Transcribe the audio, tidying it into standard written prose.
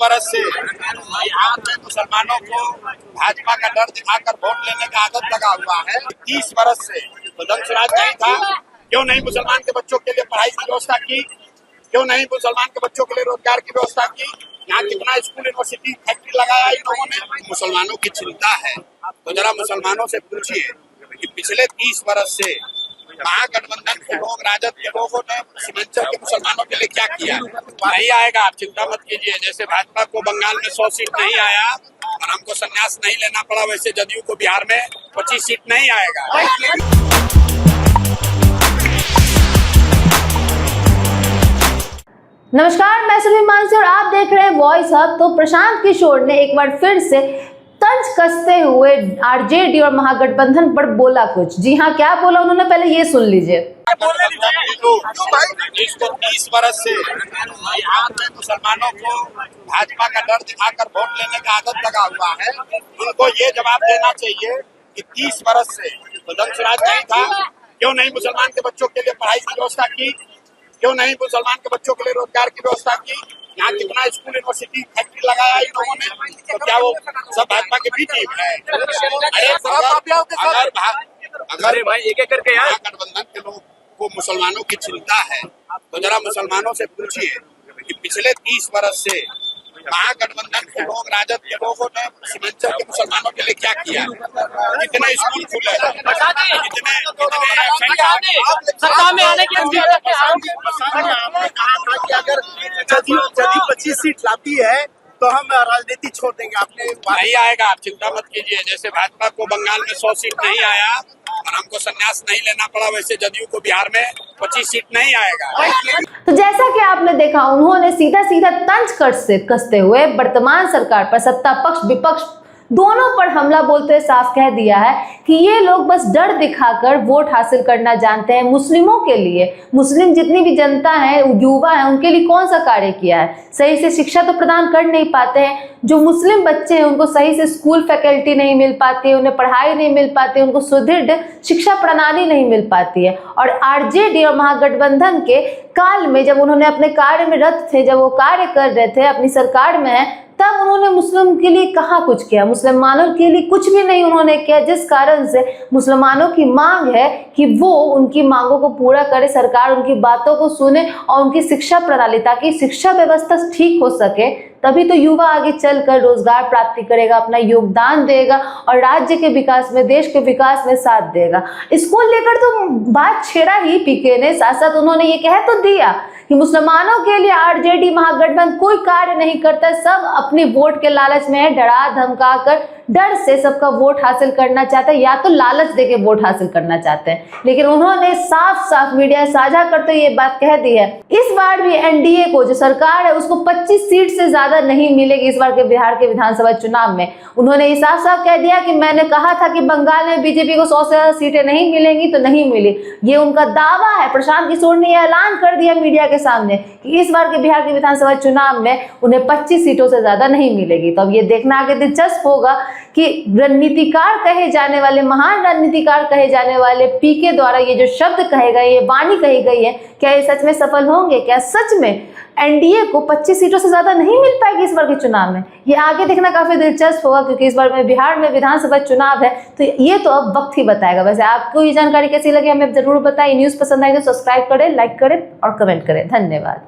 बरस से यहाँ पे मुसलमानों को भाजपा का डर दिखाकर वोट लेने का आदत लगा हुआ है। 30 बरस से तो स्वराज नहीं था, क्यों नहीं मुसलमान के बच्चों के लिए पढ़ाई की व्यवस्था की, क्यों नहीं मुसलमान के बच्चों के लिए रोजगार की व्यवस्था की। यहाँ कितना स्कूल यूनिवर्सिटी फैक्ट्री लगाया इन लोगों ने। मुसलमानों की चिंता है तो जरा मुसलमानों से पूछिए कि पिछले 30 बरस से महागठबंधन के लोग, राजद के लोगों ने सीमांचल के मुसलमानों के लिए क्या किया। नहीं आएगा, आप चिंता मत कीजिए। जैसे भाजपा को बंगाल में 100 सीट नहीं आया और हमको संन्यास नहीं लेना पड़ा, वैसे जदयू को बिहार में 25 सीट नहीं आएगा। नमस्कार, मैं सुनील मानसी और आप देख रहे हैं वॉइस हब। तो प्रशांत किशोर ने एक बार फिर से तंज कसते हुए आरजेडी और महागठबंधन पर बोला कुछ। जी हाँ, क्या बोला उन्होंने, पहले ये सुन लीजिए। जिसको 30 बरस से यहाँ पे मुसलमानों को भाजपा का डर दिखाकर वोट लेने का आदत लगा हुआ है, उनको ये जवाब देना चाहिए कि 30 बरस से तो स्वराज नहीं था, क्यों नहीं मुसलमान के बच्चों के लिए पढ़ाई की व्यवस्था की, क्यों नहीं मुसलमान के बच्चों के लिए रोजगार की व्यवस्था की। यहाँ कितना स्कूल यूनिवर्सिटी फैक्ट्री लगाया इन लोगों ने, तो क्या वो सब भाजपा के बीच ही है? अगर भाई एक एक करके यहाँ गठबंधन के लोग को मुसलमानों की चिंता है तो जरा मुसलमानों से पूछिए कि पिछले 30 बरस से महागठबंधन के लोग, राजद के लोगों ने सीमांचल के मुसलमानों के लिए क्या किया। कितने स्कूल खुले, कितने सत्ता में आने के आपने कहा था कि अगर जदयू 25 सीट लाती है तो हम राजनीति छोड़ देंगे। आपने नहीं आएगा, आप चिंता मत कीजिए। जैसे भाजपा को बंगाल में 100 सीट नहीं आया और हमको संन्यास नहीं लेना पड़ा, वैसे जदयू को बिहार में 25 सीट नहीं आएगा। तो जैसा कि आपने देखा, उन्होंने सीधा सीधा तंज कसते हुए वर्तमान सरकार पर, सत्ता पक्ष विपक्ष दोनों पर हमला बोलते हुए साफ कह दिया है कि ये लोग बस डर दिखाकर वोट हासिल करना जानते हैं। मुस्लिमों के लिए, मुस्लिम जितनी भी जनता है, युवा है, उनके लिए कौन सा कार्य किया है। सही से शिक्षा तो प्रदान कर नहीं पाते हैं। जो मुस्लिम बच्चे हैं उनको सही से स्कूल फैकल्टी नहीं मिल पाती है, उन्हें पढ़ाई नहीं मिल पाती, उनको सुदृढ़ शिक्षा प्रणाली नहीं मिल पाती है। और आरजेडी और महागठबंधन के काल में, जब उन्होंने अपने कार्य में रत थे, जब वो कार्य कर रहे थे, अपनी सरकार में है, तब उन्होंने मुस्लिम के लिए कहाँ कुछ किया। मुसलमानों के लिए कुछ भी नहीं उन्होंने किया, जिस कारण से मुसलमानों की मांग है कि वो उनकी मांगों को पूरा करे, सरकार उनकी बातों को सुने और उनकी शिक्षा प्रणाली, ताकि शिक्षा व्यवस्था ठीक हो सके। तभी तो युवा आगे चलकर रोजगार प्राप्ति करेगा, अपना योगदान देगा और राज्य के विकास में, देश के विकास में साथ देगा। इसको लेकर तो बात छेड़ा ही पीके ने। साथ साथ उन्होंने ये कह तो दिया कि मुसलमानों के लिए आरजेडी महागठबंधन कोई कार्य नहीं करता, सब अपनी वोट के लालच में है, डरा धमका कर डर से सबका वोट हासिल करना चाहते हैं, या तो लालच देके वोट हासिल करना चाहते हैं। लेकिन उन्होंने साफ साफ मीडिया साझा करते हुए ये बात कह दी है, इस बार भी एनडीए को, जो सरकार है, उसको 25 सीट से ज्यादा नहीं मिलेगी इस बार के बिहार के विधानसभा चुनाव में। उन्होंने ये साफ साफ कह दिया कि मैंने कहा था कि बंगाल में बीजेपी को 100 से ज्यादा सीटें नहीं मिलेंगी, तो नहीं मिली। ये उनका दावा है। प्रशांत किशोर ने यह ऐलान कर दिया मीडिया के सामने कि इस बार के बिहार के विधानसभा चुनाव में उन्हें 25 सीटों से ज्यादा नहीं मिलेगी। तो अब ये देखना आगे दिलचस्प होगा कि रणनीतिकार कहे जाने वाले, महान रणनीतिकार कहे जाने वाले पीके द्वारा ये जो शब्द कहे गए, ये वाणी कही गई है, क्या ये सच में सफल होंगे? क्या सच में एनडीए को 25 सीटों से ज्यादा नहीं मिल पाएगी इस बार के चुनाव में? ये आगे देखना काफी दिलचस्प होगा, क्योंकि इस बार में बिहार में विधानसभा चुनाव है, तो ये तो अब वक्त ही बताएगा। वैसे आपको ये जानकारी कैसी लगी हमें जरूर बताएं। न्यूज पसंद आए तो सब्सक्राइब करें, लाइक करें और कमेंट करें। धन्यवाद।